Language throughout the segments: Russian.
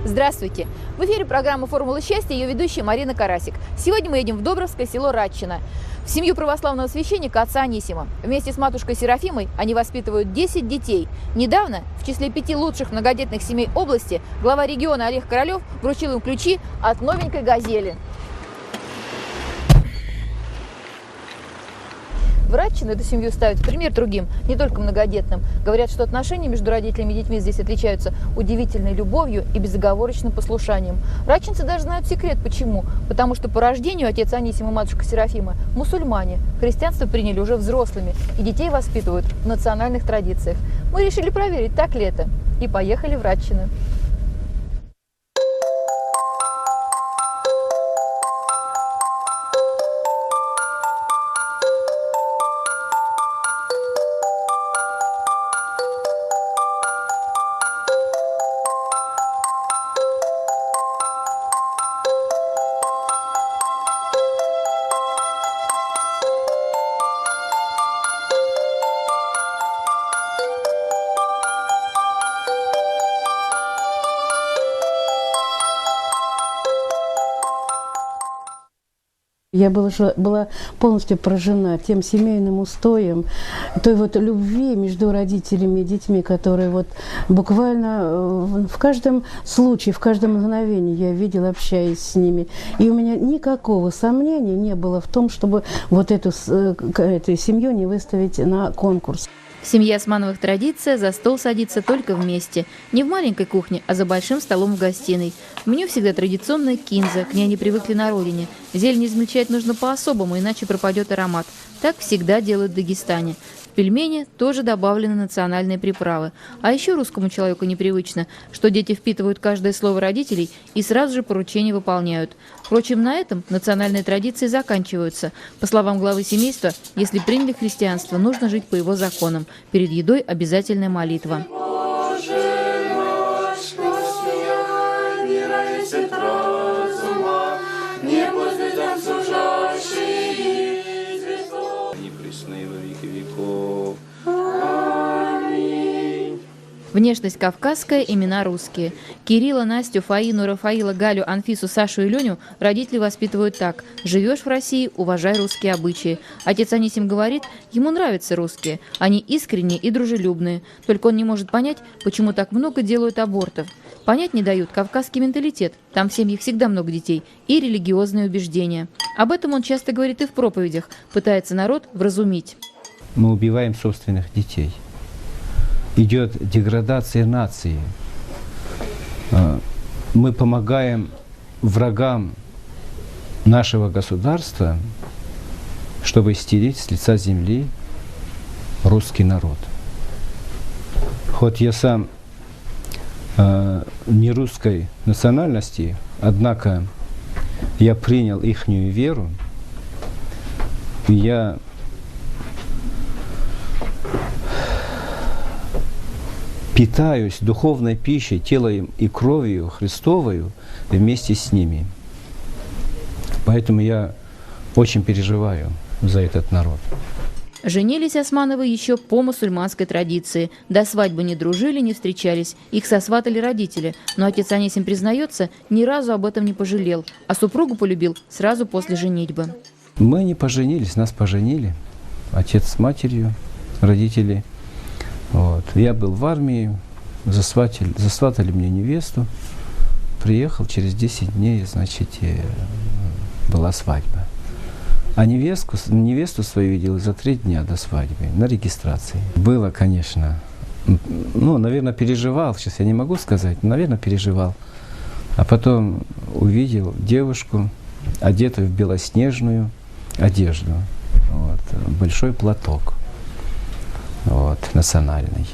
Здравствуйте! В эфире программа «Формула счастья», ее ведущая Марина Карасик. Сегодня мы едем в Добровское село Радчино, в семью православного священника отца Анисима. Вместе с матушкой Серафимой они воспитывают 10 детей. Недавно в числе 5 лучших многодетных семей области глава региона Олег Королев вручил им ключи от новенькой «Газели». В Радчино эту семью ставят в пример другим, не только многодетным. Говорят, что отношения между родителями и детьми здесь отличаются удивительной любовью и безоговорочным послушанием. Радчинцы даже знают секрет. Почему? Потому что по рождению отец Анисим и матушка Серафима мусульмане. Христианство приняли уже взрослыми, и детей воспитывают в национальных традициях. Мы решили проверить, так ли это, и поехали в Радчино. Я была полностью поражена тем семейным устоем, той вот любви между родителями и детьми, которые вот буквально в каждом случае, в каждом мгновении я видела, общаясь с ними. И у меня никакого сомнения не было в том, чтобы вот эту семью не выставить на конкурс. В семье Османовых традиция за стол садиться только вместе. Не в маленькой кухне, а за большим столом в гостиной. В меню всегда традиционная кинза, к ней они привыкли на родине. Зелень измельчать нужно по-особому, иначе пропадет аромат. Так всегда делают в Дагестане. В пельмени тоже добавлены национальные приправы. А еще русскому человеку непривычно, что дети впитывают каждое слово родителей и сразу же поручения выполняют. Впрочем, на этом национальные традиции заканчиваются. По словам главы семейства, если приняли христианство, нужно жить по его законам. Перед едой обязательная молитва. Внешность кавказская, имена русские. Кирилла, Настю, Фаину, Рафаила, Галю, Анфису, Сашу и Леню родители воспитывают так. Живешь в России, уважай русские обычаи. Отец Анисим говорит, ему нравятся русские. Они искренние и дружелюбные. Только он не может понять, почему так много делают абортов. Понять не дают кавказский менталитет. Там в семьях всегда много детей. И религиозные убеждения. Об этом он часто говорит и в проповедях. Пытается народ вразумить. Мы убиваем собственных детей. Идет деградация нации. Мы помогаем врагам нашего государства, чтобы стереть с лица земли русский народ. Хоть я сам не русской национальности, однако я принял ихнюю веру, и я питаюсь духовной пищей, телом и кровью Христовою вместе с ними. Поэтому я очень переживаю за этот народ. Женились Османовы еще по мусульманской традиции. До свадьбы не дружили, не встречались. Их сосватали родители. Но отец Анисим признается, ни разу об этом не пожалел. А супругу полюбил сразу после женитьбы. Мы не поженились, нас поженили. Отец с матерью, родители. Вот. Я был в армии, засватали мне невесту. Приехал, через 10 дней, значит, была свадьба. А невесту свою видел за 3 дня до свадьбы на регистрации. Было, конечно, наверное, переживал, сейчас я не могу сказать, но, наверное, переживал. А потом увидел девушку, одетую в белоснежную одежду, вот, большой платок, вот, национальный.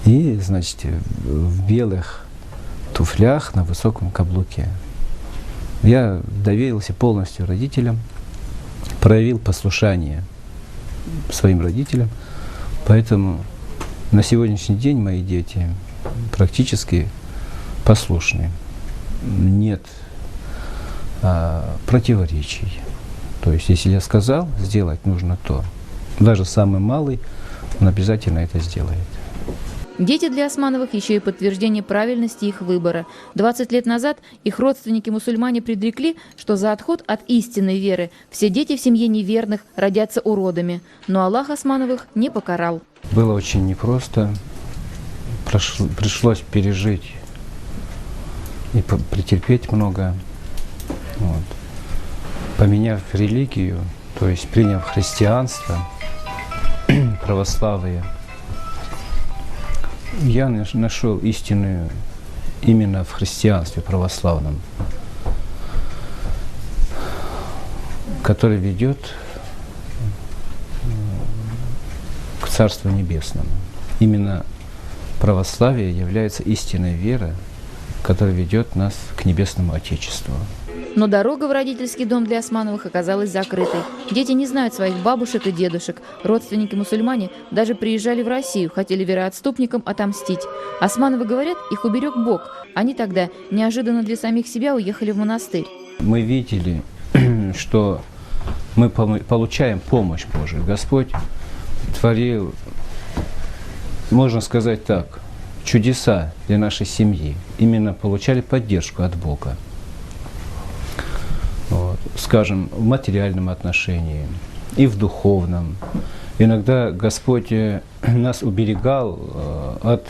И, значит, в белых туфлях на высоком каблуке. Я доверился полностью родителям, проявил послушание своим родителям, поэтому на сегодняшний день мои дети практически послушны. Нет противоречий. То есть, если я сказал, сделать нужно то. Даже самый малый, он обязательно это сделает. Дети для Османовых еще и подтверждение правильности их выбора. 20 лет назад их родственники-мусульмане предрекли, что за отход от истинной веры все дети в семье неверных родятся уродами. Но Аллах Османовых не покарал. Было очень непросто. Пришлось пережить и претерпеть много. Вот. Поменяв религию, то есть приняв христианство, православие, я нашел истинную именно в христианстве православном, который ведет к Царству Небесному. Именно православие является истинной верой, которая ведет нас к Небесному Отечеству. Но дорога в родительский дом для Османовых оказалась закрытой. Дети не знают своих бабушек и дедушек. Родственники-мусульмане даже приезжали в Россию, хотели вероотступникам отомстить. Османовы говорят, их уберег Бог. Они тогда неожиданно для самих себя уехали в монастырь. Мы видели, что мы получаем помощь Божию. Господь творил, можно сказать так, чудеса для нашей семьи. Именно получали поддержку от Бога. Вот, скажем, в материальном отношении и в духовном. Иногда Господь нас уберегал от,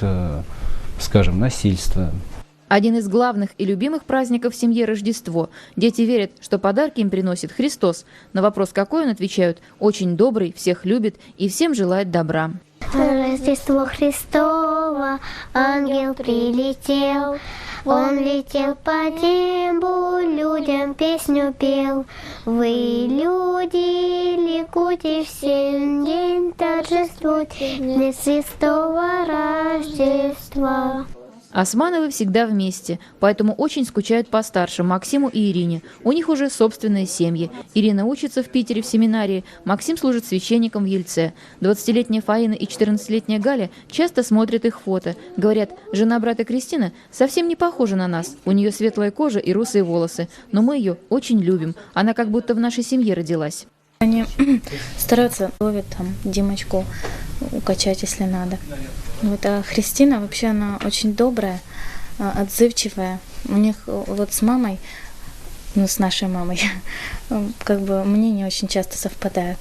скажем, насильства. Один из главных и любимых праздников в семье – Рождество. Дети верят, что подарки им приносит Христос. На вопрос, какой он, отвечают: очень добрый, всех любит и всем желает добра. Рождество Христово, ангел прилетел. Он летел по небу, людям песню пел. Вы, люди, ликуйте, всем день торжествуйте, день Христова Рождества. Османовы всегда вместе, поэтому очень скучают по старшим, Максиму и Ирине. У них уже собственные семьи. Ирина учится в Питере в семинарии, Максим служит священником в Ельце. 20-летняя Фаина и 14-летняя Галя часто смотрят их фото. Говорят, жена брата Кристина совсем не похожа на нас. У нее светлая кожа и русые волосы, но мы ее очень любим. Она как будто в нашей семье родилась. Они стараются ловить там Димочку, укачать, если надо. Вот, а Христина вообще она очень добрая, отзывчивая. У них вот с мамой, ну с нашей мамой, как бы мнения очень часто совпадают.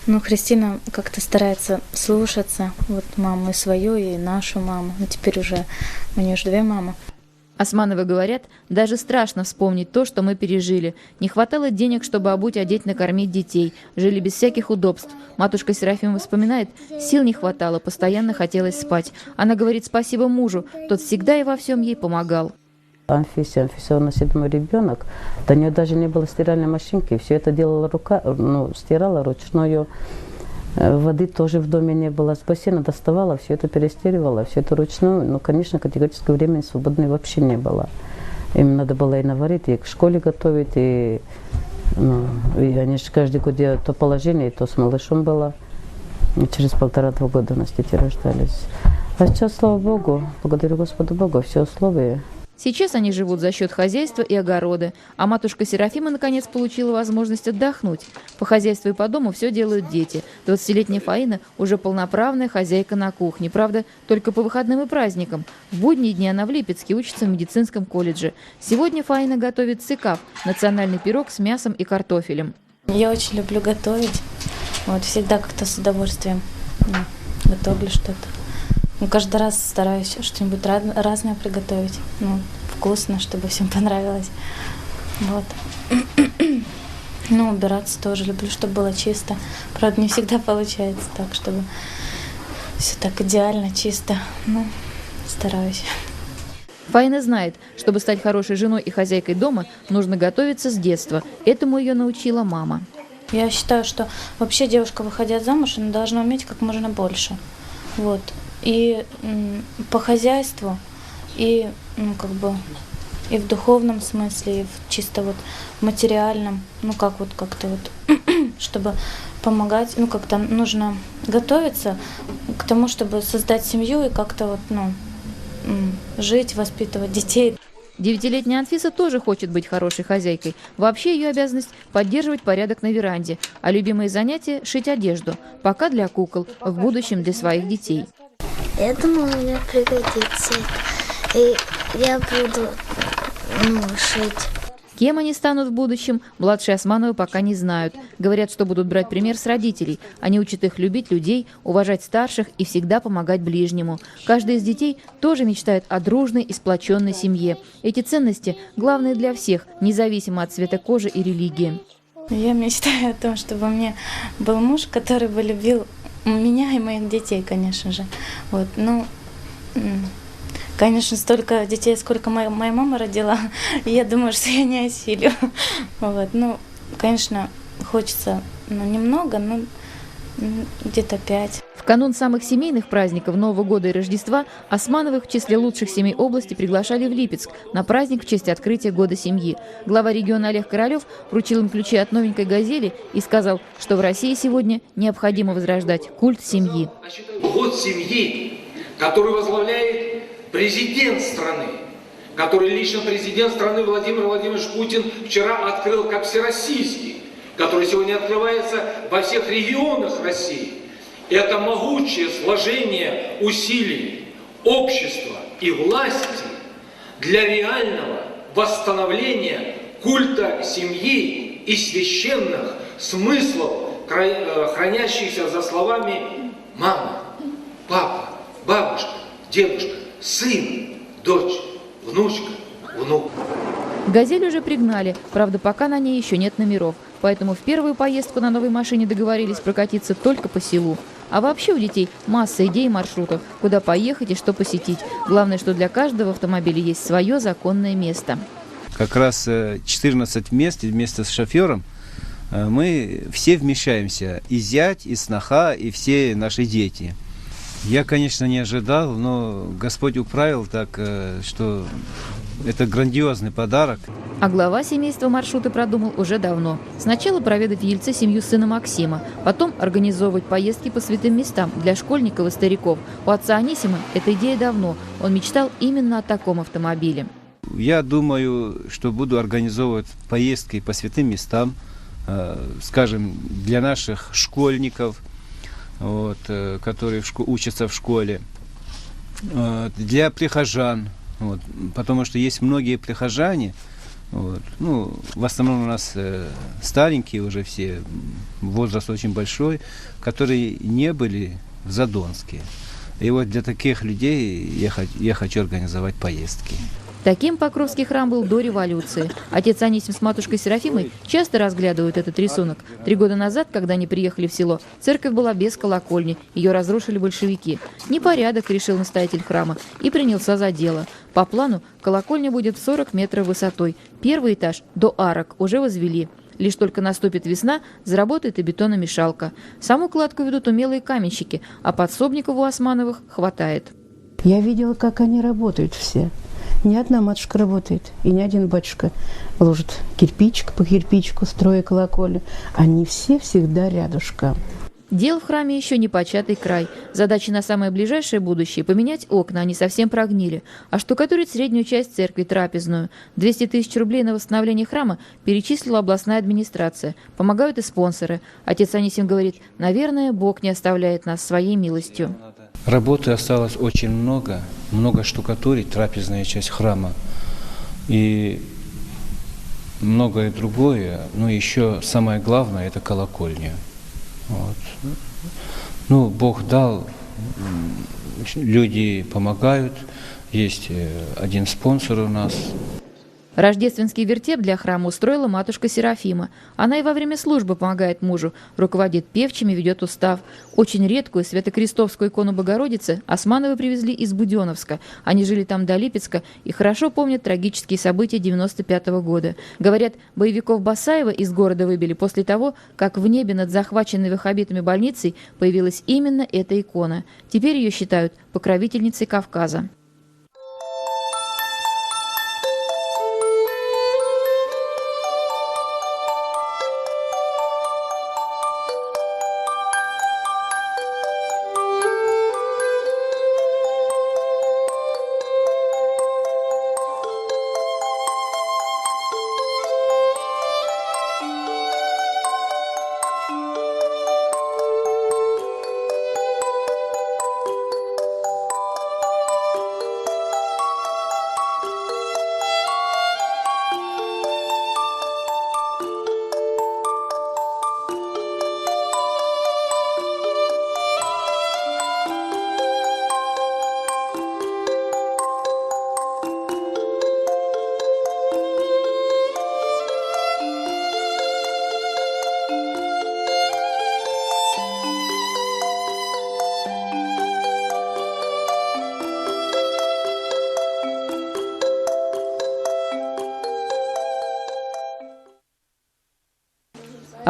Но Христина как-то старается слушаться вот маму и свою, и нашу маму. Ну теперь уже у нее же 2 мамы. Османовы говорят, даже страшно вспомнить то, что мы пережили. Не хватало денег, чтобы обуть, одеть, накормить детей. Жили без всяких удобств. Матушка Серафима вспоминает, сил не хватало, постоянно хотелось спать. Она говорит спасибо мужу, тот всегда и во всем ей помогал. Анфиса у нас 7-й ребенок, до нее даже не было стиральной машинки, все это делала рука, ну, стирала ручную. Воды тоже в доме не было, с бассейна доставала, все это перестирывала, все это ручную. Ну, конечно, категорического времени свободной вообще не было. Им надо было и наварить, и к школе готовить, и они же каждый год делают то положение, то с малышом было. И через 1,5-2 года у нас дети рождались. А сейчас, слава Богу, благодарю Господу Богу, все условия. Сейчас они живут за счет хозяйства и огорода, а матушка Серафима наконец получила возможность отдохнуть. По хозяйству и по дому все делают дети. 20-летняя Фаина уже полноправная хозяйка на кухне. Правда, только по выходным и праздникам. В будние дни она в Липецке учится в медицинском колледже. Сегодня Фаина готовит цикав – национальный пирог с мясом и картофелем. Я очень люблю готовить. Вот, всегда как-то с удовольствием готовлю что-то. Ну, каждый раз стараюсь что-нибудь разное приготовить. Ну, вкусно, чтобы всем понравилось. Вот. Ну, убираться тоже люблю, чтобы было чисто. Правда, не всегда получается так, чтобы все так идеально, чисто. Ну, стараюсь. Фаина знает, чтобы стать хорошей женой и хозяйкой дома, нужно готовиться с детства. Этому ее научила мама. Я считаю, что вообще девушка, выходя замуж, она должна уметь как можно больше. Вот. И по хозяйству, и как бы и в духовном смысле, и в чисто вот материальном, ну как вот как-то вот, чтобы помогать, ну как-то нужно готовиться к тому, чтобы создать семью и как-то вот, ну, жить, воспитывать детей. 9-летняя Анфиса тоже хочет быть хорошей хозяйкой. Вообще ее обязанность – поддерживать порядок на веранде, а любимые занятия – шить одежду. Пока для кукол, в будущем для своих детей. Я думаю, мне пригодится. И я буду шить. Кем они станут в будущем, младшие Османовы пока не знают. Говорят, что будут брать пример с родителей. Они учат их любить людей, уважать старших и всегда помогать ближнему. Каждый из детей тоже мечтает о дружной и сплоченной семье. Эти ценности главные для всех, независимо от цвета кожи и религии. Я мечтаю о том, чтобы у меня был муж, который бы любил меня и моих детей, конечно же. Вот, ну, конечно, столько детей, сколько моя мама родила, я думаю, что я не осилю. Вот, ну, конечно, хочется немного, но где-то 5. В канун самых семейных праздников Нового года и Рождества Османовых в числе лучших семей области приглашали в Липецк на праздник в честь открытия Года семьи. Глава региона Олег Королев вручил им ключи от новенькой «Газели» и сказал, что в России сегодня необходимо возрождать культ семьи. Год семьи, который возглавляет президент страны, который лично президент страны Владимир Владимирович Путин вчера открыл как всероссийский, который сегодня открывается во всех регионах России. Это могучее сложение усилий общества и власти для реального восстановления культа семьи и священных смыслов, хранящихся за словами «мама», «папа», «бабушка», «дедушка», «сын», «дочь», «внучка», «внук». «Газель» уже пригнали, правда, пока на ней еще нет номеров. Поэтому в первую поездку на новой машине договорились прокатиться только по селу. А вообще у детей масса идей и маршрутов, куда поехать и что посетить. Главное, что для каждого автомобиля есть свое законное место. Как раз 14 мест вместе с шофером мы все вмещаемся. И зять, и сноха, и все наши дети. Я, конечно, не ожидал, но Господь управил так, что это грандиозный подарок. А глава семейства маршруты продумал уже давно. Сначала проведать в Ельце семью сына Максима, потом организовывать поездки по святым местам для школьников и стариков. У отца Анисима эта идея давно. Он мечтал именно о таком автомобиле. Я думаю, что буду организовывать поездки по святым местам, скажем, для наших школьников, вот, которые учатся в школе, для прихожан, вот, потому что есть многие прихожане, вот, ну, в основном у нас старенькие уже все, возраст очень большой, которые не были в Задонске. И вот для таких людей я хочу организовать поездки. Таким Покровский храм был до революции. Отец Анисим с матушкой Серафимой часто разглядывают этот рисунок. 3 года назад, когда они приехали в село, церковь была без колокольни, ее разрушили большевики. Непорядок, решил настоятель храма, и принялся за дело. По плану колокольня будет в 40 метров высотой. Первый этаж до арок уже возвели. Лишь только наступит весна, заработает и бетономешалка. Саму кладку ведут умелые каменщики, а подсобников у Османовых хватает. Я видела, как они работают все. Ни одна матушка работает, и ни один батюшка ложит кирпичик по кирпичику, строя колокольню. Они все всегда рядышком. Дел в храме еще не початый край. Задача на самое ближайшее будущее – поменять окна, они совсем прогнили. А штукатурить среднюю часть церкви, трапезную. 200 тысяч рублей на восстановление храма перечислила областная администрация. Помогают и спонсоры. Отец Анисим говорит, наверное, Бог не оставляет нас своей милостью. Работы осталось очень много. Много штукатурить, трапезная часть храма. И многое другое. Но еще самое главное – это колокольня. Вот. Ну, Бог дал, люди помогают, есть один спонсор у нас. Рождественский вертеп для храма устроила матушка Серафима. Она и во время службы помогает мужу, руководит певчими, ведет устав. Очень редкую святокрестовскую икону Богородицы Османовы привезли из Буденновска. Они жили там до Липецка и хорошо помнят трагические события 95-го года. Говорят, боевиков Басаева из города выбили после того, как в небе над захваченной ваххабитами больницей появилась именно эта икона. Теперь ее считают покровительницей Кавказа.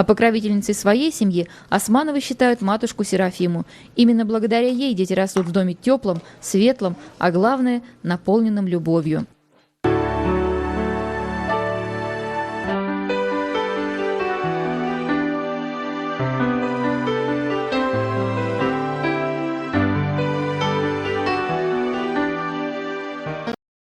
А покровительницей своей семьи Османовы считают матушку Серафиму. Именно благодаря ей дети растут в доме теплом, светлом, а главное – наполненном любовью.